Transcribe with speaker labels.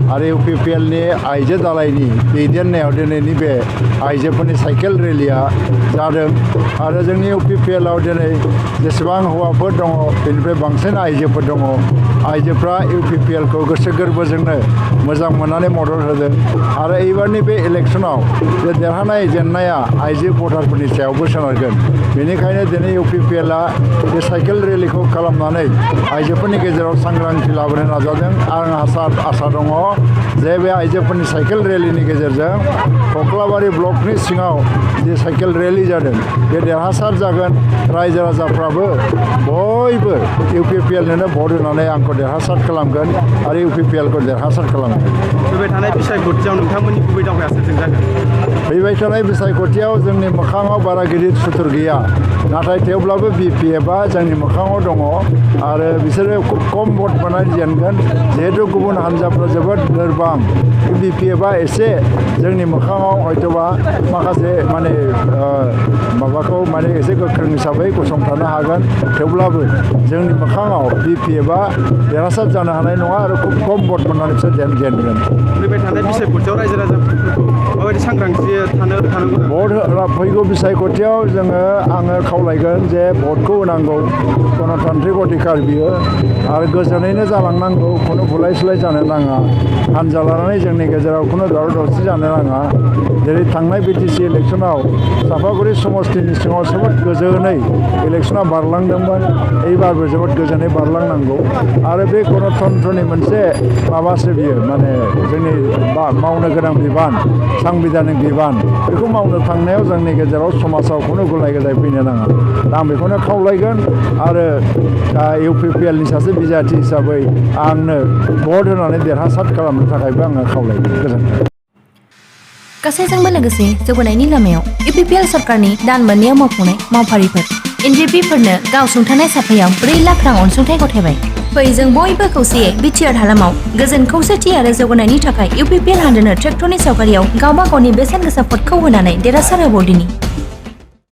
Speaker 1: आरो इउपिपिएल नि आइजो दालायनि दैदेननायाव दिनैनि बे आइजोफोरनि साइकेल रेलिया जादों आरो जोंनि इउपिपिएलआव दिनै जेसेबां हौवाफोर दङ बेनिफ्राय बांसिन आइजोफोर दङ आइजोफ्रा इउपिपिएलखौ गोसो गोरबोजोंनो मोजां मोननानै मदद होदों आरो एबारनि बे इलेक्सनाव जे देरहानाय जेननाया आइजो भटारफोरनि सायावबो सोनारगोन बेनिखायनो दिनै इउपिपिएलआ बे साइकेल रेलिखौ खालामनानै आइजोफोरनि गेजेराव सांग्रांथि लाबोनो नाजादों आं आसा दङ जे बे आइजोफोरनि साइकेल रेलिनि गेजेरजों कक्लाबारि ब्लकनि सिङाव जे साइकेल रेलि जादों बे देरहासार जागोन रायजो राजाफ्राबो बयबो इउपिपिएलनो भट होनानै आंखौ देरहासार खालामगोन आरो इउपिपिएलखौ देरहासार खालामगोन
Speaker 2: फैबाय थानाय बिसायख'थियाव नोंथांमोननि गुबै दावहाया सोरजों जागोन
Speaker 1: फैबाय थानाय बिसायख'थियाव जोंनि मोखाङाव बारा गिदिर सुथुर गैया नाथाय थेवब्लाबो बिपिएफआ जोंनि मोखाङाव दङ आरो बिसोरो खुब खम भट मोननानै जेनगोन जिहेतु गुबुन हान्जाफ्रा जोबोद लोरबां बिपिएफआ एसे जोंनि मोखाङाव हयतोबा माखासे माने माबाखौ माने एसे गोख्रों हिसाबै गसंथानो हागोन थेवब्लाबो जोंनि मोखाङाव बिपिएफआ देरहासार जानो हानाय नङा आरो खुब खम भट मोननानै बिसोर जेनगोन
Speaker 2: फैबाय थानाय बिसायख'थियाव रायजो राजाफोरखौ माबायदि सांग्रांथि थानांगौ
Speaker 1: भट फैगौ बिसायख'थियाव आङो खावलायगोन जे भटखौ होनांगौ गणतान्त्रिक अधिकार बियो आरो गोजोनैनो जालांनांगौ खुनु बुलाय सुलाय जानो नाङा हानजा लानानै जोंनि गेजेराव खुनु दावराव दावसि जानो नाङा जेरै थांनाय बिटिसि इलेक्सनाव सापागुरि समष्टिनि सिङाव जोबोद गोजोनै इलेक्सना बारलांदोंमोन एबारबो जोबोद गोजोनै बारलांनांगौ आरो बे गणतन्त्रनि मोनसे माबासो बियो माने जोंनि मावनो गोनां बिबान सांबिधानिक बिबान बेखौ मावनो थांनायाव जोंनि गेजेराव समाजाव खुनु गुलाय गुजाय फैनो नाङा दा आं बेखौनो खावलायगोन आरो इउपिपिएलनि सासे बिजाथि हिसाबै आंनो भट होनानै देरहासार खालामनो थाखायबो आङो खावलायगोन गोजोन्थों
Speaker 3: गासैजोंबो लोगोसे जौगानायनि लामायाव इउपिपिएल सरकारनि दान मोननैयाव मावफुंनाय मावफारिफोर एनजिपिफोरनो गाव सुंथानाय साफायाव 4 लाख रां अनसुंथाइ गथायबाय फै जों बयबो खौसेयै बिटिआर हालामाव गोजोन खौसेथि आरो जौगानायनि थाखाय इउपिपिएल हानजानो ट्रेक्टरनि सावगारियाव गावबा गावनि बेसेन गोसा भटखौ होनानै देरहासार होबावदिनि